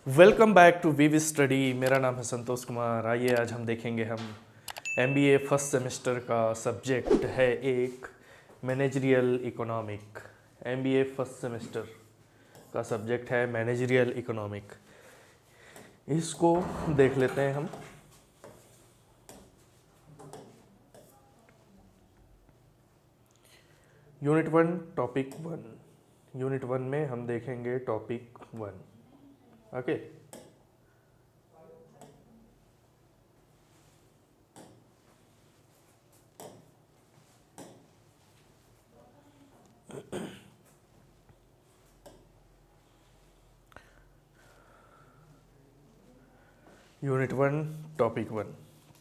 Welcome back to VV study. मेरा नाम है संतोष कुमार। आइए आज हम देखेंगे हम एमबीए फर्स्ट सेमेस्टर का सब्जेक्ट है एक managerial economic. MBA first semester का सब्जेक्ट है मैनेजरियल इकोनॉमिक। इसको देख लेते हैं हम। Unit 1 topic 1। यूनिट 1 में हम देखेंगे टॉपिक 1। ओके यूनिट 1 टॉपिक 1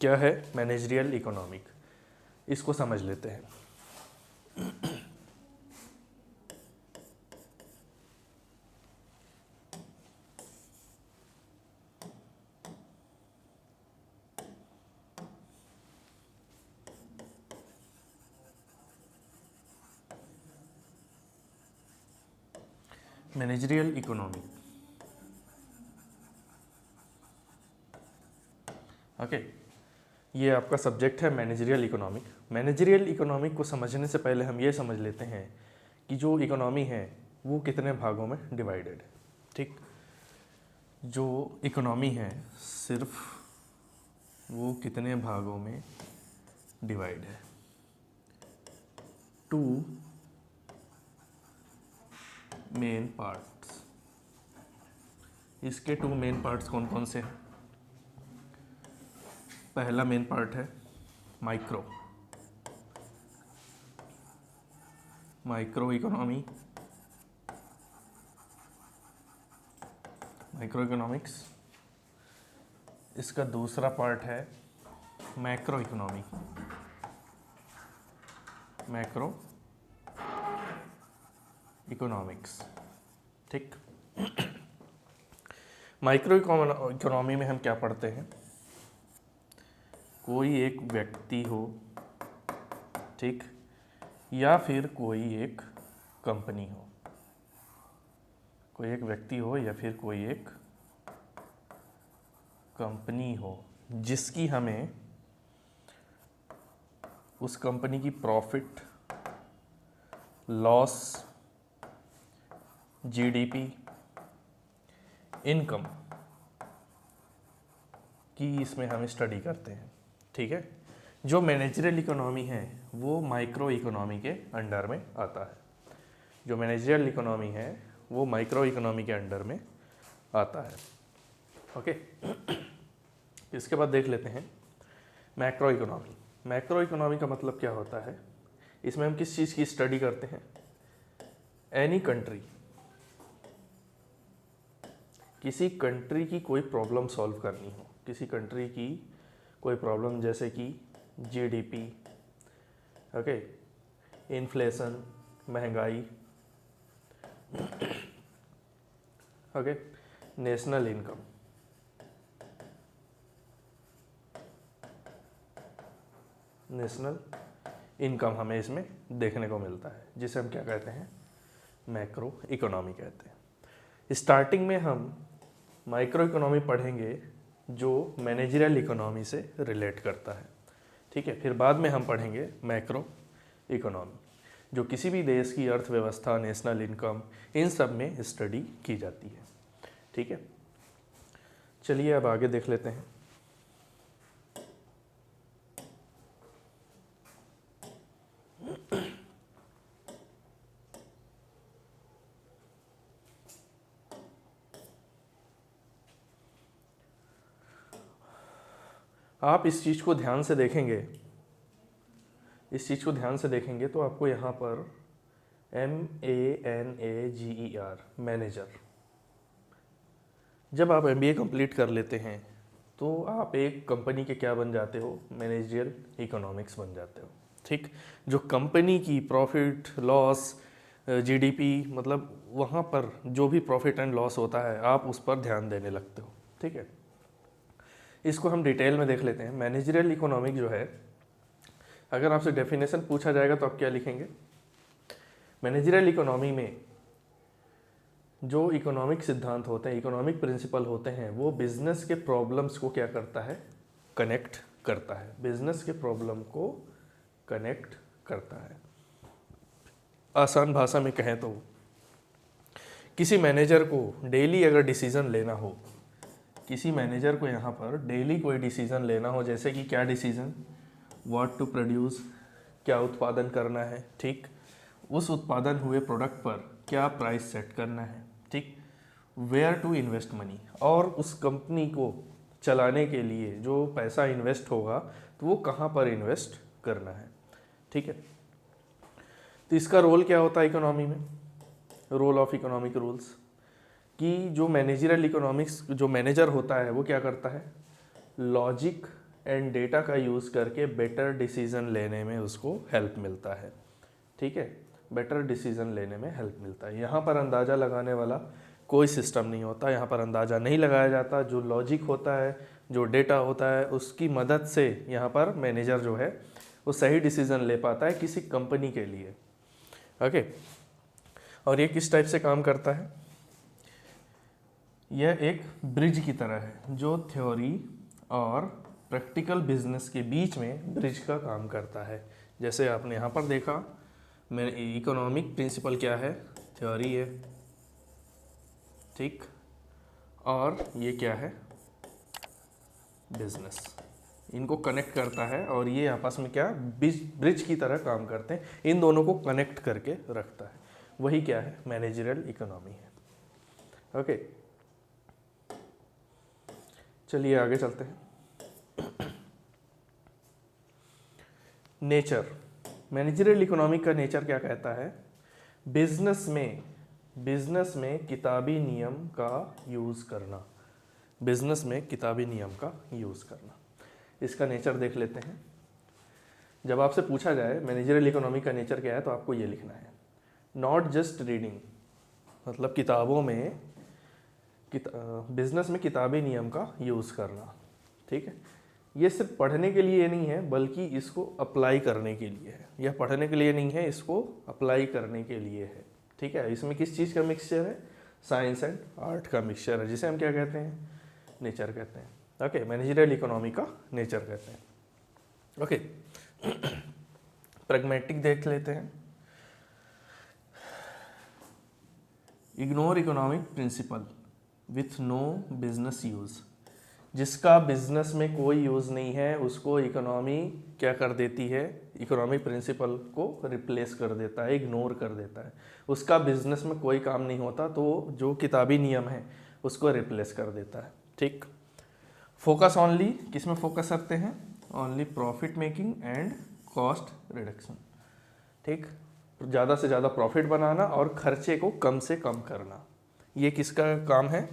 क्या है? Managerial economic. इसको समझ लेते हैं। Managerial economic. ओके ये आपका सब्जेक्ट है मैनेजरियल इकोनॉमिक। मैनेजरियल इकोनॉमिक को समझने से पहले हम ये समझ लेते हैं कि जो इकोनॉमी है वो कितने भागों में डिवाइडेड है। ठीक, जो इकोनॉमी है सिर्फ वो कितने भागों में डिवाइड है? Two main parts. इसके टू मेन पार्ट्स कौन कौन से हैं? पहला मेन पार्ट है माइक्रो इकोनॉमी, माइक्रो इकोनॉमिक्स। इसका दूसरा पार्ट है मैक्रो इकोनॉमी, मैक्रो इकोनॉमिक्स। ठीक, माइक्रो इकोनॉमी में हम क्या पढ़ते हैं? कोई एक व्यक्ति हो, ठीक, या फिर कोई एक कंपनी हो। कोई एक व्यक्ति हो या फिर कोई एक कंपनी हो जिसकी हमें उस कंपनी की प्रॉफिट, लॉस, जीडीपी, इनकम की इसमें हम स्टडी करते हैं। ठीक है, जो मैनेजरियल इकोनॉमी है वो माइक्रो इकोनॉमी के अंडर में आता है। जो मैनेजरियल इकोनॉमी है वो माइक्रो इकोनॉमी के अंडर में आता है। ओके इसके बाद देख लेते हैं मैक्रो इकोनॉमी। मैक्रो इकोनॉमी का मतलब क्या होता है? इसमें हम किस चीज़ की स्टडी करते हैं? एनी कंट्री, किसी कंट्री की कोई प्रॉब्लम सॉल्व करनी हो, किसी कंट्री की कोई प्रॉब्लम जैसे कि जीडीपी, ओके, इन्फ्लेशन, महंगाई, okay, national income, national income हमें इसमें देखने को मिलता है, जिसे हम क्या कहते हैं? मैक्रो इकोनॉमी कहते हैं। स्टार्टिंग में हम माइक्रो इकोनॉमी पढ़ेंगे जो मैनेजरियल इकोनॉमी से रिलेट करता है। ठीक है, फिर बाद में हम पढ़ेंगे मैक्रो इकोनॉमी जो किसी भी देश की अर्थव्यवस्था, नेशनल इनकम, इन सब में स्टडी की जाती है। ठीक है, चलिए अब आगे देख लेते हैं। आप इस चीज़ को ध्यान से देखेंगे, इस चीज़ को ध्यान से देखेंगे तो आपको यहाँ पर MANAGER, मैनेजर, जब आप MBA कंप्लीट कर लेते हैं तो आप एक कंपनी के क्या बन जाते हो? मैनेजरियल इकोनॉमिक्स बन जाते हो। ठीक, जो कंपनी की प्रॉफिट, लॉस, जीडीपी, मतलब वहाँ पर जो भी प्रॉफिट एंड लॉस होता है आप उस पर ध्यान देने लगते हो। ठीक है, इसको हम डिटेल में देख लेते हैं। मैनेजरियल इकोनॉमिक जो है, अगर आपसे डेफिनेशन पूछा जाएगा तो आप क्या लिखेंगे? मैनेजरियल इकोनॉमी में जो इकोनॉमिक सिद्धांत होते हैं, इकोनॉमिक प्रिंसिपल होते हैं, वो बिजनेस के प्रॉब्लम्स को क्या करता है, कनेक्ट करता है, बिजनेस के प्रॉब्लम को कनेक्ट करता है। आसान भाषा में कहें तो किसी मैनेजर को डेली अगर डिसीजन लेना हो, किसी मैनेजर को यहाँ पर डेली कोई डिसीजन लेना हो, जैसे कि क्या डिसीजन, व्हाट टू प्रोड्यूस, क्या उत्पादन करना है, ठीक, उस उत्पादन हुए प्रोडक्ट पर क्या प्राइस सेट करना है, ठीक, वेयर टू इन्वेस्ट मनी, और उस कंपनी को चलाने के लिए जो पैसा इन्वेस्ट होगा तो वो कहाँ पर इन्वेस्ट करना है, ठीक है। तो इसका रोल क्या होता है इकोनॉमी में, रोल ऑफ इकोनॉमिक रूल्स, कि जो मैनेजरल इकोनॉमिक्स, जो मैनेजर होता है वो क्या करता है, लॉजिक एंड डेटा का यूज़ करके बेटर डिसीजन लेने में उसको हेल्प मिलता है, ठीक है, बेटर डिसीजन लेने में हेल्प मिलता है। यहाँ पर अंदाज़ा लगाने वाला कोई सिस्टम नहीं होता, यहाँ पर अंदाज़ा नहीं लगाया जाता, जो लॉजिक होता है, जो डेटा होता है, उसकी मदद से यहाँ पर मैनेजर जो है वो सही डिसीज़न ले पाता है किसी कंपनी के लिए, ओके। और ये किस टाइप से काम करता है, यह एक ब्रिज की तरह है जो थ्योरी और प्रैक्टिकल बिजनेस के बीच में ब्रिज का काम करता है। जैसे आपने यहाँ पर देखा, मेरे इकोनॉमिक प्रिंसिपल क्या है, थ्योरी है, ठीक, और ये क्या है, बिजनेस, इनको कनेक्ट करता है और ये आपस में क्या ब्रिज की तरह काम करते हैं, इन दोनों को कनेक्ट करके रखता है, वही क्या है, मैनेजरियल इकोनॉमी है, ओके। चलिए आगे चलते हैं। नेचर, मैनेजरियल इकोनॉमी का नेचर क्या कहता है, बिजनेस में किताबी नियम का यूज़ करना, बिजनेस में किताबी नियम का यूज़ करना। इसका नेचर देख लेते हैं। जब आपसे पूछा जाए मैनेजरियल इकोनॉमी का नेचर क्या है तो आपको ये लिखना है, नॉट जस्ट रीडिंग, मतलब किताबों में बिजनेस में किताबी नियम का यूज़ करना, ठीक है। ये सिर्फ पढ़ने के लिए नहीं है बल्कि इसको अप्लाई करने के लिए है, यह पढ़ने के लिए नहीं है, इसको अप्लाई करने के लिए है, ठीक है। इसमें किस चीज़ का मिक्सचर है, साइंस एंड आर्ट का मिक्सचर है, जिसे हम क्या कहते हैं, नेचर कहते हैं, ओके। मैनेजरियल इकोनॉमी का नेचर कहते हैं, ओके। प्रैग्मेटिक देख लेते हैं, ignore economic principle with no business use, जिसका बिजनेस में कोई यूज़ नहीं है उसको इकोनॉमी क्या कर देती है, इकोनॉमिक प्रिंसिपल को रिप्लेस कर देता है, इग्नोर कर देता है, उसका बिजनेस में कोई काम नहीं होता तो जो किताबी नियम है उसको रिप्लेस कर देता है, ठीक। फोकस ऑनली, किस में फोकस करते हैं, only profit making and cost reduction, ठीक, ज़्यादा से ज़्यादा प्रॉफिट बनाना और खर्चे को कम से कम करना, ये किसका काम है,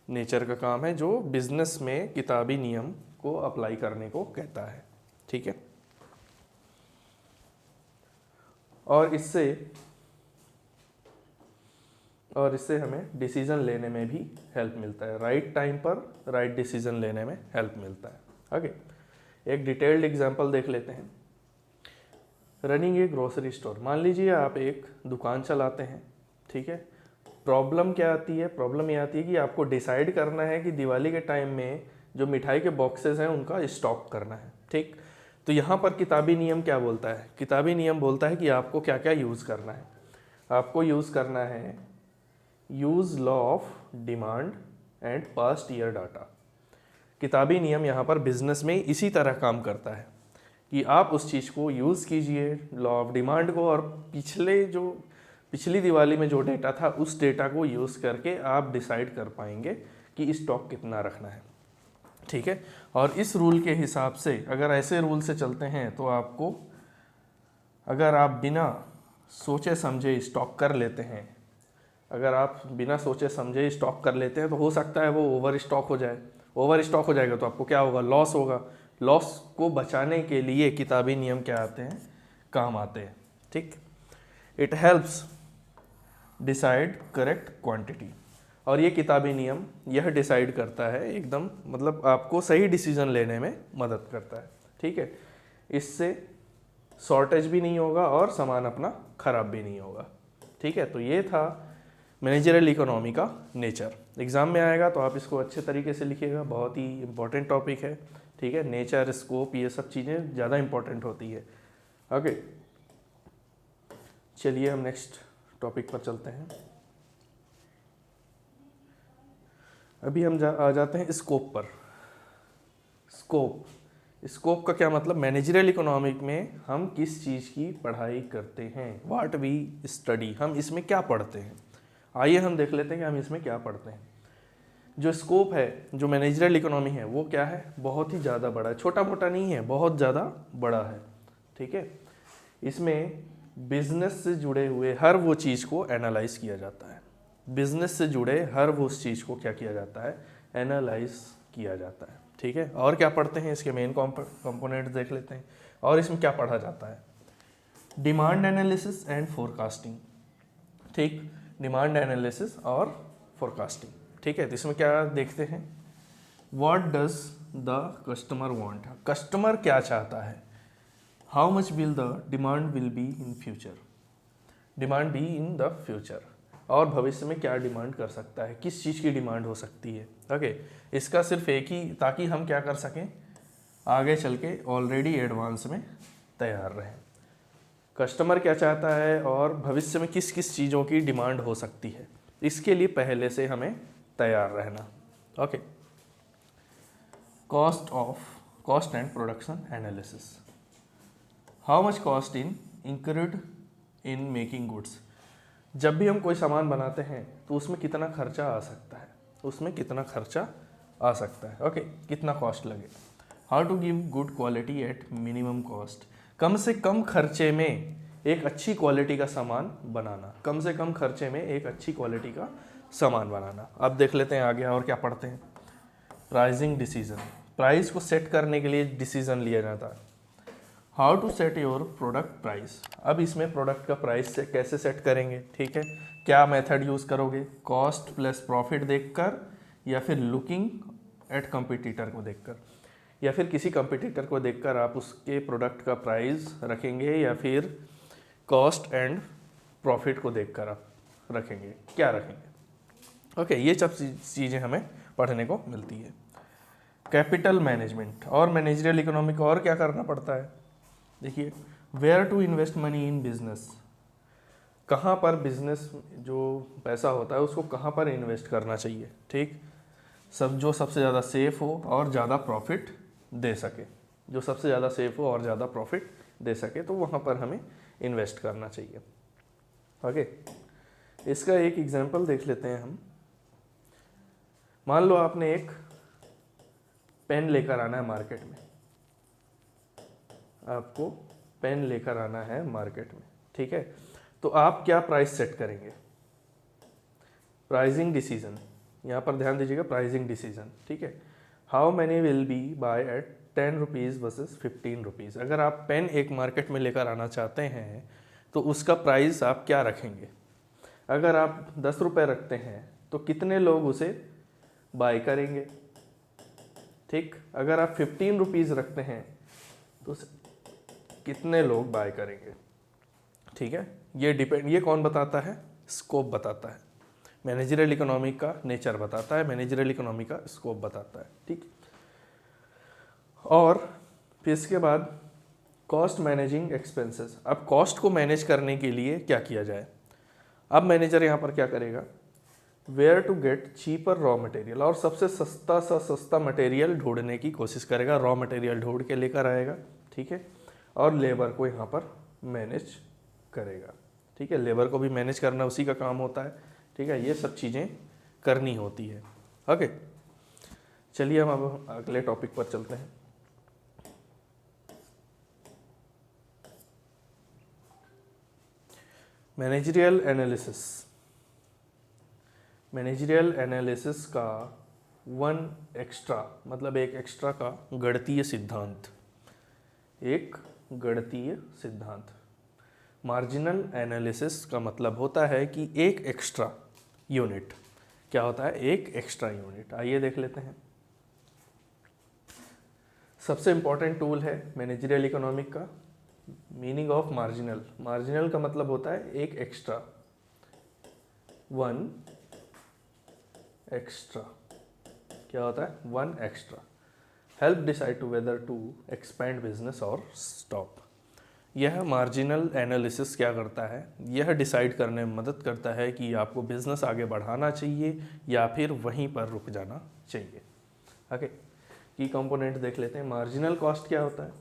नेचर का काम है, जो बिजनेस में किताबी नियम को अप्लाई करने को कहता है, ठीक है। और इससे हमें डिसीजन लेने में भी हेल्प मिलता है, राइट टाइम पर राइट डिसीजन लेने में हेल्प मिलता है, ओके। एक डिटेल्ड एग्जांपल देख लेते हैं, रनिंग ए ग्रोसरी स्टोर, मान लीजिए आप एक दुकान चलाते हैं, ठीक है। प्रॉब्लम क्या आती है, प्रॉब्लम ये आती है कि आपको डिसाइड करना है कि दिवाली के टाइम में जो मिठाई के बॉक्सेस हैं उनका स्टॉक करना है, ठीक। तो यहाँ पर किताबी नियम क्या बोलता है, किताबी नियम बोलता है कि आपको क्या क्या यूज़ करना है, आपको यूज़ करना है use law of demand and past year data. किताबी नियम यहाँ पर बिजनेस में इसी तरह काम करता है कि आप उस चीज़ को यूज़ कीजिए, लॉ ऑफ डिमांड को, और पिछली दिवाली में जो डेटा था उस डेटा को यूज़ करके आप डिसाइड कर पाएंगे कि स्टॉक कितना रखना है, ठीक है। और इस रूल के हिसाब से, अगर ऐसे रूल से चलते हैं तो आपको, अगर आप बिना सोचे समझे स्टॉक कर लेते हैं, अगर आप बिना सोचे समझे स्टॉक कर लेते हैं तो हो सकता है वो ओवर स्टॉक हो जाए, ओवर स्टॉक हो जाएगा तो आपको क्या होगा, लॉस होगा। लॉस को बचाने के लिए किताबी नियम क्या आते हैं, काम आते हैं, ठीक। It helps decide correct quantity, और ये किताबी नियम यह डिसाइड करता है एकदम, मतलब आपको सही डिसीजन लेने में मदद करता है, ठीक है। इससे शॉर्टेज भी नहीं होगा और सामान अपना खराब भी नहीं होगा, ठीक है। तो ये था मैनेजरियल इकोनॉमी का नेचर एग्जाम में आएगा तो आप इसको अच्छे तरीके से लिखिएगा, बहुत ही इंपॉर्टेंट टॉपिक है, ठीक है। नेचर, स्कोप, ये सब चीज़ें ज़्यादा इंपॉर्टेंट होती है। ओके, चलिए हम नेक्स्ट टॉपिक पर चलते हैं। अभी हम आ जाते हैं स्कोप पर। स्कोप का क्या मतलब? मैनेजरियल इकोनॉमिक में हम किस चीज़ की पढ़ाई करते हैं, व्हाट वी स्टडी, हम इसमें क्या पढ़ते हैं। आइए हम देख लेते हैं कि हम इसमें क्या पढ़ते हैं। जो स्कोप है, जो मैनेजरियल इकोनॉमी है, वो क्या है? बहुत ही ज़्यादा बड़ा है, छोटा मोटा नहीं है, बहुत ज़्यादा बड़ा है, ठीक है। इसमें बिजनेस से जुड़े हुए हर वो चीज़ को एनालाइज किया जाता है। बिजनेस से जुड़े हर वो चीज़ को क्या किया जाता है? एनालाइज किया जाता है, ठीक है। और क्या पढ़ते हैं? इसके मेन कंपोनेंट देख लेते हैं। और इसमें क्या पढ़ा जाता है? डिमांड एनालिसिस एंड फोरकास्टिंग, ठीक, डिमांड एनालिसिस और फोरकास्टिंग, ठीक है। तो इसमें क्या देखते हैं? What does the customer want, customer क्या चाहता है। How much will the demand will be in future, demand be in the future, और भविष्य में क्या डिमांड कर सकता है, किस चीज़ की डिमांड हो सकती है। ओके, इसका सिर्फ एक ही, ताकि हम क्या कर सकें, आगे चल के ऑलरेडी एडवांस में तैयार रहें। कस्टमर क्या चाहता है और भविष्य में किस किस चीज़ों की डिमांड हो सकती है, इसके लिए पहले से हमें तैयार रहना। Okay, cost and production analysis. How much cost include in making goods, जब भी हम कोई सामान बनाते हैं तो उसमें कितना खर्चा आ सकता है, उसमें कितना खर्चा आ सकता है, ओके, कितना कॉस्ट लगे। How to give good quality at minimum cost, कम से कम खर्चे में एक अच्छी क्वालिटी का सामान बनाना, कम से कम खर्चे में एक अच्छी क्वालिटी का सामान बनाना। अब देख लेते हैं आगे और क्या पढ़ते हैं। प्राइसिंग डिसीजन, प्राइस को सेट करने के लिए डिसीजन लिया जाता है। How to set your product price, अब इसमें प्रोडक्ट का प्राइस से कैसे सेट करेंगे, ठीक है। क्या मेथड यूज़ करोगे? कॉस्ट प्लस प्रॉफिट देखकर, या फिर लुकिंग एट कंपटीटर को देखकर, या फिर किसी कंपटीटर को देखकर आप उसके प्रोडक्ट का प्राइस रखेंगे, या फिर कॉस्ट एंड प्रॉफिट को देखकर आप रखेंगे, क्या रखेंगे। ओके, ये सब चीज़ें हमें पढ़ने को मिलती है। कैपिटल मैनेजमेंट और मैनेजरियल इकोनॉमी को और क्या करना पड़ता है? देखिए, where to invest money in business, कहाँ पर बिजनेस जो पैसा होता है उसको कहाँ पर इन्वेस्ट करना चाहिए, ठीक, जो सबसे ज़्यादा सेफ हो और ज़्यादा प्रॉफिट दे सके, जो सबसे ज़्यादा सेफ हो और ज़्यादा प्रॉफिट दे सके, तो वहाँ पर हमें इन्वेस्ट करना चाहिए। ओके, इसका एक एग्जांपल देख लेते हैं हम। मान लो आपने एक पेन लेकर आना है मार्केट में, आपको पेन लेकर आना है मार्केट में, ठीक है। तो आप क्या प्राइस सेट करेंगे? प्राइसिंग डिसीजन, यहाँ पर ध्यान दीजिएगा, प्राइसिंग डिसीजन, ठीक है। How many will be buy at 10 rupees versus 15 rupees, अगर आप पेन एक मार्केट में लेकर आना चाहते हैं तो उसका प्राइस आप क्या रखेंगे? अगर आप 10 रुपये रखते हैं तो कितने लोग उसे बाय करेंगे, ठीक। अगर आप 15 रुपीज़ रखते हैं तो कितने लोग बाय करेंगे, ठीक है। ये डिपेंड, ये कौन बताता है? स्कोप बताता है, मैनेजरियल इकोनॉमी का नेचर बताता है, मैनेजरियल इकोनॉमी का स्कोप बताता है, ठीक। और फिर इसके बाद कॉस्ट मैनेजिंग एक्सपेंसेस, अब कॉस्ट को मैनेज करने के लिए क्या किया जाए? अब मैनेजर यहाँ पर क्या करेगा? Where to get cheaper raw material, और सबसे सस्ता मटेरियल ढूंढने की कोशिश करेगा, रॉ मटेरियल ढूंढ के लेकर आएगा, ठीक है। और लेबर को यहाँ पर मैनेज करेगा, ठीक है। लेबर को भी मैनेज करना उसी का काम होता है, ठीक है। ये सब चीज़ें करनी होती है। ओके, चलिए हम अब अगले टॉपिक पर चलते हैं। मैनेजरियल एनालिसिस, मैनेजरियल एनालिसिस का वन एक्स्ट्रा, मतलब एक एक्स्ट्रा का गणितीय सिद्धांत, एक गणितीय सिद्धांत। मार्जिनल एनालिसिस का मतलब होता है कि एक एक्स्ट्रा यूनिट, क्या होता है? एक एक्स्ट्रा यूनिट। आइए देख लेते हैं। सबसे इंपॉर्टेंट टूल है मैनेजरियल इकोनॉमिक का मीनिंग ऑफ मार्जिनल। मार्जिनल का मतलब होता है एक एक्स्ट्रा, 1 एक्स्ट्रा, क्या होता है 1 extra, help decide to whether to expand business और स्टॉप। यह मार्जिनल एनालिसिस क्या करता है, यह डिसाइड करने में मदद करता है कि आपको बिजनेस आगे बढ़ाना चाहिए या फिर वहीं पर रुक जाना चाहिए। ओके, की कंपोनेंट देख लेते हैं। मार्जिनल कॉस्ट क्या होता है,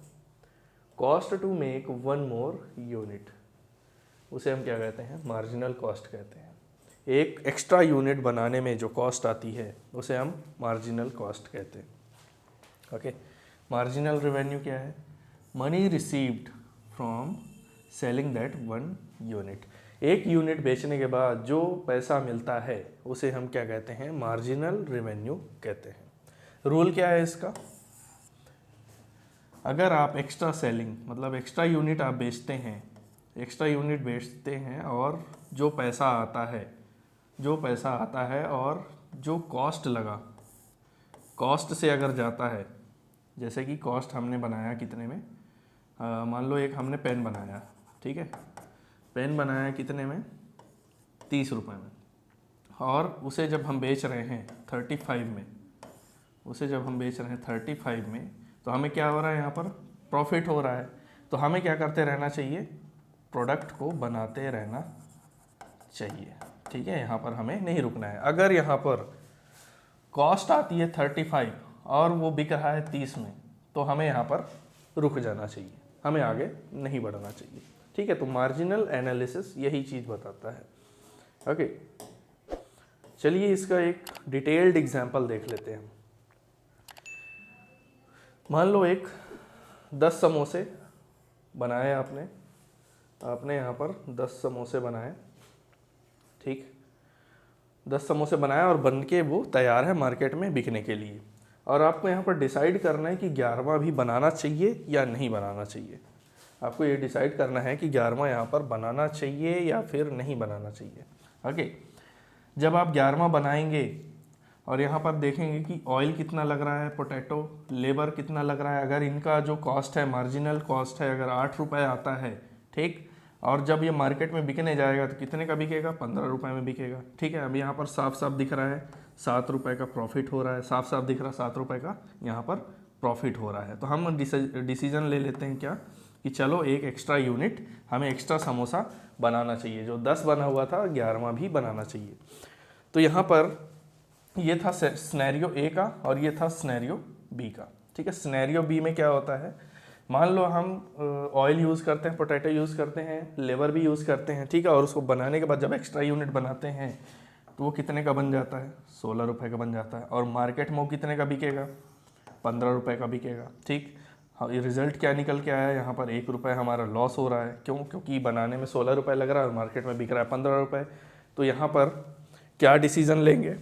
cost to make 1 more unit, उसे हम क्या कहते हैं, मार्जिनल कॉस्ट कहते हैं। एक एक्स्ट्रा यूनिट बनाने में जो कॉस्ट आती है उसे हम मार्जिनल कॉस्ट कहते हैं। ओके, मार्जिनल रेवेन्यू क्या है, money received from selling that 1 unit, एक यूनिट बेचने के बाद जो पैसा मिलता है उसे हम क्या कहते हैं, मार्जिनल रेवेन्यू कहते हैं। रूल क्या है इसका, अगर आप एक्स्ट्रा सेलिंग मतलब एक्स्ट्रा यूनिट आप बेचते हैं, एक्स्ट्रा यूनिट बेचते हैं और जो पैसा आता है और जो कॉस्ट लगा, कॉस्ट से अगर जाता है, जैसे कि कॉस्ट हमने बनाया कितने में, मान लो एक हमने पेन बनाया, ठीक है, पेन बनाया कितने में, 30 रुपये में, और उसे जब हम बेच रहे हैं 35 में, उसे जब हम बेच रहे हैं 35 में, तो हमें क्या हो रहा है, यहाँ पर प्रॉफिट हो रहा है। तो हमें क्या करते रहना चाहिए, प्रोडक्ट को बनाते रहना चाहिए, ठीक है, यहाँ पर हमें नहीं रुकना है। अगर यहाँ पर कॉस्ट आती है 35 और वो बिक रहा है 30 में, तो हमें यहाँ पर रुक जाना चाहिए, हमें आगे नहीं बढ़ना चाहिए, ठीक है। तो मार्जिनल एनालिसिस यही चीज़ बताता है। ओके, चलिए इसका एक डिटेल्ड एग्जांपल देख लेते हैं। मान लो एक 10 समोसे बनाए आपने यहाँ पर 10 समोसे बनाए, ठीक, 10 समोसे बनाए और बन के वो तैयार है मार्केट में बिकने के लिए, और आपको यहाँ पर डिसाइड करना है कि 11वां भी बनाना चाहिए या नहीं बनाना चाहिए। आपको ये डिसाइड करना है कि 11वां यहाँ पर बनाना चाहिए या फिर नहीं बनाना चाहिए। ओके, जब आप 11वां बनाएंगे और यहाँ पर देखेंगे कि ऑयल कितना लग रहा है, पोटैटो, लेबर कितना लग रहा है, अगर इनका जो कॉस्ट है, मार्जिनल कॉस्ट है, अगर 8 रुपये आता है, ठीक, और जब ये मार्केट में बिकने जाएगा तो कितने का बिकेगा, 15 रुपये में बिकेगा, ठीक है। अब यहाँ पर साफ साफ दिख रहा है 7 रुपये का प्रॉफिट हो रहा है, साफ साफ दिख रहा है 7 रुपये का यहाँ पर प्रॉफिट हो रहा है। तो हम डिसीजन ले लेते हैं क्या, कि चलो एक एक्स्ट्रा यूनिट, हमें एक्स्ट्रा समोसा बनाना चाहिए, जो 10 बना हुआ था 11वां भी बनाना चाहिए। तो यहाँ पर ये था सिनेरियो ए का और ये था सिनेरियो बी का, ठीक है। सिनेरियो बी में क्या होता है, मान लो हम ऑयल यूज़ करते हैं, पोटैटो यूज़ करते हैं, लेबर भी यूज़ करते हैं, ठीक है, और उसको बनाने के बाद जब एक्स्ट्रा यूनिट बनाते हैं तो वो कितने का बन जाता है, 16 रुपये का बन जाता है, और मार्केट में वो कितने का बिकेगा, 15 रुपये का बिकेगा, ठीक। हाँ, ये रिजल्ट क्या निकल के आया, यहाँ पर 1 रुपये हमारा लॉस हो रहा है, क्यों, क्योंकि बनाने में 16 रुपये लग रहा है और मार्केट में बिक रहा है 15 रुपये। तो यहाँ पर क्या डिसीज़न लेंगे,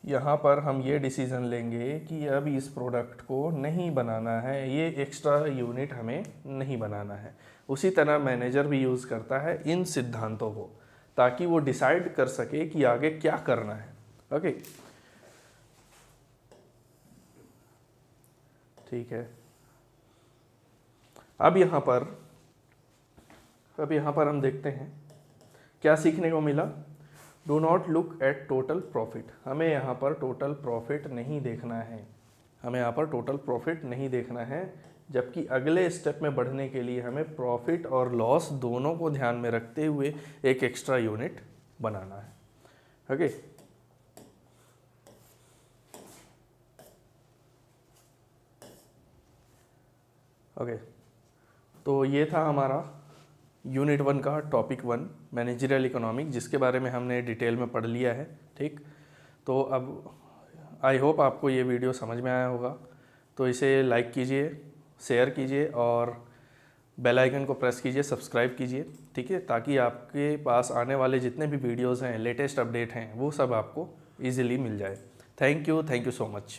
यहाँ पर हम ये डिसीज़न लेंगे कि अब इस प्रोडक्ट को नहीं बनाना है, ये एक्स्ट्रा यूनिट हमें नहीं बनाना है। उसी तरह मैनेजर भी यूज़ करता है इन सिद्धांतों को, ताकि वो डिसाइड कर सके कि आगे क्या करना है। ओके, ठीक है। अब यहाँ पर हम देखते हैं क्या सीखने को मिला। Do not look at total profit, हमें यहाँ पर टोटल प्रॉफिट नहीं देखना है, हमें यहाँ पर टोटल प्रॉफिट नहीं देखना है, जबकि अगले स्टेप में बढ़ने के लिए हमें प्रॉफिट और लॉस दोनों को ध्यान में रखते हुए एक एक्स्ट्रा यूनिट बनाना है। ओके, ओके, तो ये था हमारा यूनिट 1 का टॉपिक 1 मैनेजरियल इकोनॉमिक, जिसके बारे में हमने डिटेल में पढ़ लिया है, ठीक। तो अब आई होप आपको ये वीडियो समझ में आया होगा, तो इसे लाइक कीजिए, शेयर कीजिए और बेल आइकन को प्रेस कीजिए, सब्सक्राइब कीजिए, ठीक है, ताकि आपके पास आने वाले जितने भी वीडियोज़ हैं, लेटेस्ट अपडेट हैं, वो सब आपको ईजिली मिल जाए। Thank you so much.